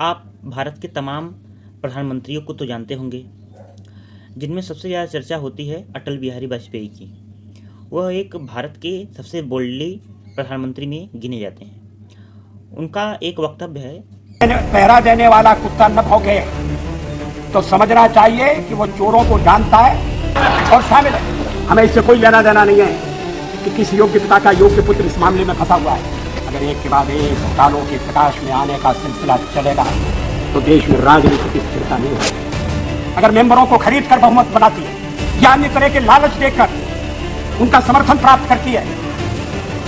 आप भारत के तमाम प्रधानमंत्रियों को तो जानते होंगे, जिनमें सबसे ज़्यादा चर्चा होती है अटल बिहारी वाजपेयी की। वह एक भारत के सबसे बोल्डली प्रधानमंत्री में गिने जाते हैं। उनका एक वक्तव्य है, पहरा देने वाला कुत्ता न भौंके तो समझना चाहिए कि वो चोरों को जानता है और शामिल है। हमें इससे कोई लेना देना नहीं है कि किस योग्य पिता का योग्य पुत्र इस मामले में फंसा हुआ है। अगर एक के बाद एक घोटालों के प्रकाश में आने का सिलसिला चलेगा तो देश में राजनीतिक स्थिरता नहीं होगी। अगर मेंबरों को खरीद कर बहुमत बनाती है या अन्य तरह के लालच देकर उनका समर्थन प्राप्त करती है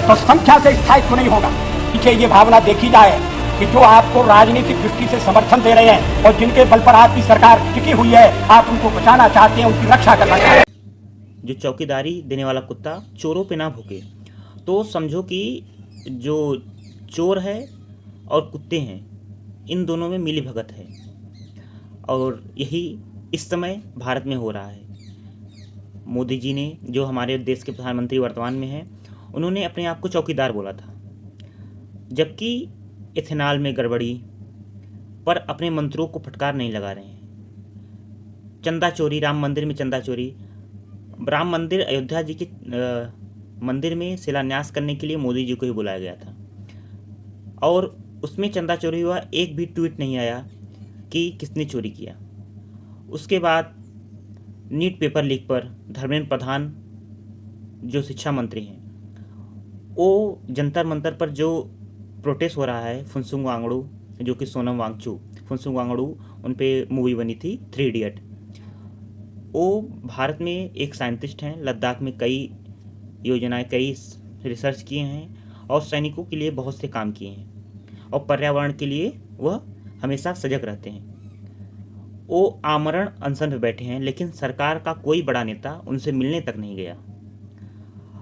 तो संख्या से स्थायित्व नहीं होगा। पीछे ये भावना देखी जाए कि जो आपको राजनीतिक दृष्टि से समर्थन दे रहे हैं और जिनके बल पर आपकी सरकार टिकी हुई है, आप उनको बचाना चाहते हैं, उनकी रक्षा करना चाहते हैं। जो चौकीदारी देने वाला कुत्ता चोरों पे ना भौंके, तो समझो कि जो चोर है और कुत्ते हैं, इन दोनों में मिली भगत है। और यही इस समय भारत में हो रहा है। मोदी जी ने, जो हमारे देश के प्रधानमंत्री वर्तमान में हैं, उन्होंने अपने आप को चौकीदार बोला था, जबकि इथेनॉल में गड़बड़ी पर अपने मंत्रियों को फटकार नहीं लगा रहे हैं। चंदा चोरी, राम मंदिर में चंदा चोरी, राम मंदिर अयोध्या जी के मंदिर में शिलान्यास करने के लिए मोदी जी को ही बुलाया गया था और उसमें चंदा चोरी हुआ, एक भी ट्वीट नहीं आया कि किसने चोरी किया। उसके बाद नीट पेपर लीक पर धर्मेंद्र प्रधान जो शिक्षा मंत्री हैं, वो जंतर मंतर पर जो प्रोटेस्ट हो रहा है, फुनसुक वांगडू जो कि सोनम वांगचू, फुनसुक वांगडू, उन पे मूवी बनी थी 3 इडियट। वो भारत में एक साइंटिस्ट हैं, लद्दाख में कई योजनाएं, कई रिसर्च किए हैं और सैनिकों के लिए बहुत से काम किए हैं और पर्यावरण के लिए वह हमेशा सजग रहते हैं। वो आमरण अनशन पर बैठे हैं, लेकिन सरकार का कोई बड़ा नेता उनसे मिलने तक नहीं गया।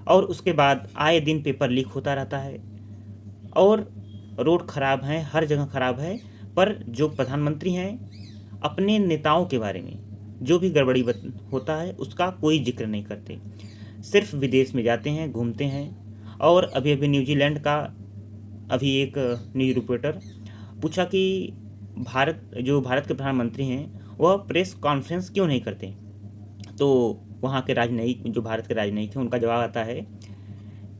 और उसके बाद आए दिन पेपर लीक होता रहता है और रोड खराब है, हर जगह खराब है, पर जो प्रधानमंत्री हैं अपने नेताओं के बारे में जो भी गड़बड़ी होता है उसका कोई जिक्र नहीं करते, सिर्फ विदेश में जाते हैं, घूमते हैं। और अभी अभी न्यूजीलैंड का अभी एक न्यूज रिपोर्टर पूछा कि भारत के प्रधानमंत्री हैं वह प्रेस कॉन्फ्रेंस क्यों नहीं करते, तो वहाँ के राजनयिक, जो भारत के राजनयिक हैं, उनका जवाब आता है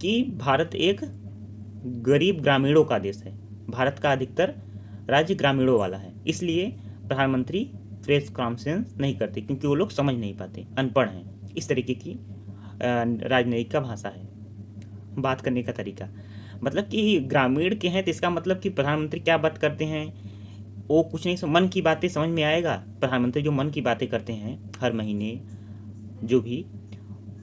कि भारत एक गरीब ग्रामीणों का देश है, भारत का अधिकतर राज्य ग्रामीणों वाला है, इसलिए प्रधानमंत्री प्रेस कॉन्फ्रेंस नहीं करते क्योंकि वो लोग समझ नहीं पाते, अनपढ़ हैं। इस तरीके की राजनयिक का भाषा है, बात करने का तरीका। मतलब कि ग्रामीण के हैं तो इसका मतलब कि प्रधानमंत्री क्या बात करते हैं वो कुछ नहीं, मन की बातें समझ में आएगा। प्रधानमंत्री जो मन की बातें करते हैं हर महीने जो भी,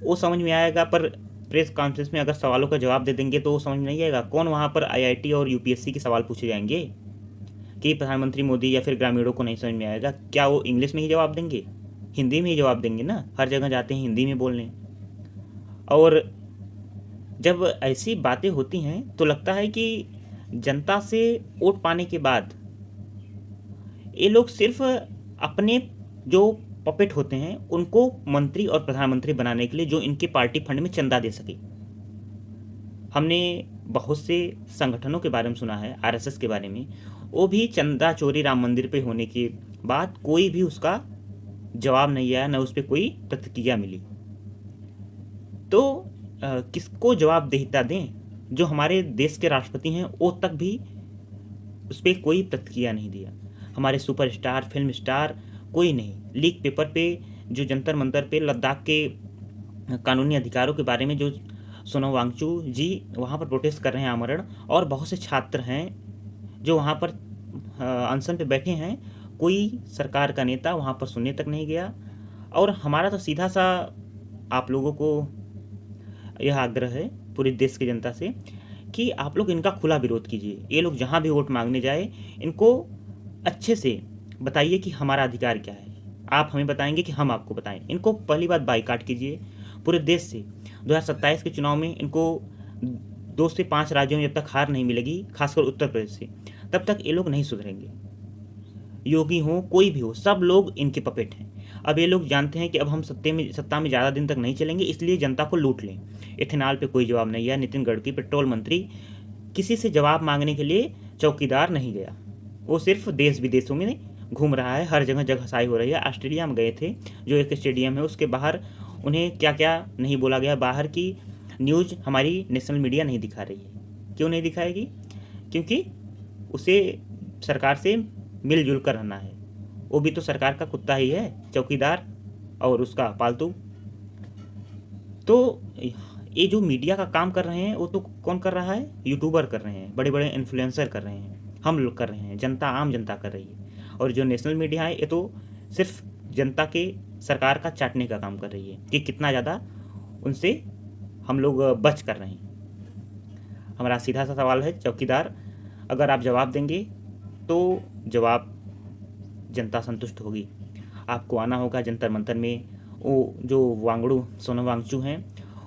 वो समझ में आएगा, पर प्रेस कॉन्फ्रेंस में अगर सवालों का जवाब दे देंगे तो वो समझ में नहीं आएगा। कौन वहाँ पर आईआईटी और यूपीएससी के सवाल पूछे जाएंगे कि प्रधानमंत्री मोदी या फिर ग्रामीणों को नहीं समझ में आएगा? क्या वो इंग्लिश में ही जवाब देंगे, हिंदी में ही जवाब देंगे ना? हर जगह जाते हैं हिंदी में बोलने। और जब ऐसी बातें होती हैं तो लगता है कि जनता से वोट पाने के बाद ये लोग सिर्फ अपने जो पपेट होते हैं उनको मंत्री और प्रधानमंत्री बनाने के लिए, जो इनके पार्टी फंड में चंदा दे सके। हमने बहुत से संगठनों के बारे में सुना है, आरएसएस के बारे में, वो भी चंदा चोरी राम मंदिर पे होने के बाद कोई भी उसका जवाब नहीं आया, न उस पर कोई प्रतिक्रिया मिली। तो किसको जवाबदेहिता दें? जो हमारे देश के राष्ट्रपति हैं वो तक भी उस पर कोई प्रतिक्रिया नहीं दिया। हमारे सुपरस्टार, फिल्म स्टार, कोई नहीं। लीक पेपर पे, जो जंतर मंतर पे लद्दाख के कानूनी अधिकारों के बारे में जो सोनम वांगचू जी वहाँ पर प्रोटेस्ट कर रहे हैं, आमरण, और बहुत से छात्र हैं जो वहाँ पर अनशन पे बैठे हैं, कोई सरकार का नेता वहाँ पर सुनने तक नहीं गया। और हमारा तो सीधा सा आप लोगों को यह आग्रह है पूरे देश की जनता से कि आप लोग इनका खुला विरोध कीजिए। ये लोग जहाँ भी वोट मांगने जाए, इनको अच्छे से बताइए कि हमारा अधिकार क्या है, आप हमें बताएंगे कि हम आपको बताएं। इनको पहली बात बाइकाट कीजिए पूरे देश से। 2027 के चुनाव में इनको 2 से 5 राज्यों में जब तक हार नहीं मिलेगी, खासकर उत्तर प्रदेश से, तब तक ये लोग नहीं सुधरेंगे। योगी हो, कोई भी हो, सब लोग इनके पपेट हैं। अब ये लोग जानते हैं कि अब हम सत्ता में ज़्यादा दिन तक नहीं चलेंगे, इसलिए जनता को लूट लें। इथेनॉल पे कोई जवाब नहीं आया, नितिन गडकरी पेट्रोल मंत्री किसी से जवाब मांगने के लिए चौकीदार नहीं गया। वो सिर्फ देश विदेशों में घूम रहा है, हर जगह जगहसाई हो रही है। ऑस्ट्रेलिया में गए थे, जो एक स्टेडियम है उसके बाहर उन्हें क्या क्या नहीं बोला गया, बाहर की न्यूज़ हमारी नेशनल मीडिया नहीं दिखा रही है। क्यों नहीं दिखाएगी? क्योंकि उसे सरकार से मिलजुल कर रहना है। वो भी तो सरकार का कुत्ता ही है, चौकीदार और उसका पालतू। तो ये जो मीडिया का काम कर रहे हैं वो तो कौन कर रहा है? यूट्यूबर कर रहे हैं, बड़े बड़े इन्फ्लुएंसर कर रहे हैं, हम लोग कर रहे हैं, जनता, आम जनता कर रही है। और जो नेशनल मीडिया है ये तो सिर्फ जनता के सरकार का चाटने का काम कर रही है कि कितना ज़्यादा उनसे हम लोग बच कर रहे हैं। हमारा सीधा सा सवाल है चौकीदार, अगर आप जवाब देंगे तो जवाब जनता संतुष्ट होगी। आपको आना होगा जंतर मंतर में, वो जो वांगड़ू सोनम वांगचू हैं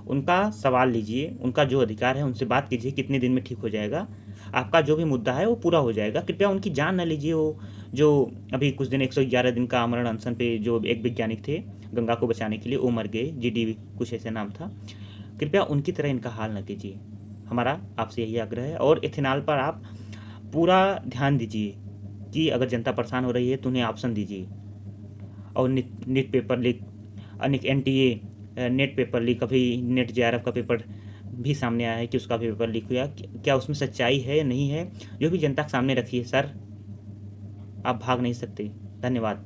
उनका सवाल लीजिए, उनका जो अधिकार है उनसे बात कीजिए, कितने दिन में ठीक हो जाएगा, आपका जो भी मुद्दा है वो पूरा हो जाएगा। कृपया उनकी जान न लीजिए। वो जो अभी कुछ दिन 111 दिन का आमरण अनशन पे जो एक वैज्ञानिक थे गंगा को बचाने के लिए, वो मर गए, GD कुछ ऐसे नाम था। कृपया उनकी तरह इनका हाल न कीजिए, हमारा आपसे यही आग्रह है। और इथेनॉल पर आप पूरा ध्यान दीजिए कि अगर जनता परेशान हो रही है तो उन्हें ऑप्शन दीजिए। और नीट पेपर लीक, अनेक NTA नेट पेपर लीक, अभी नेट JRF का पेपर भी सामने आया है कि उसका भी पेपर लीक हुआ। क्या उसमें सच्चाई है, नहीं है? जो भी जनता के सामने रखिए सर, आप भाग नहीं सकते। धन्यवाद।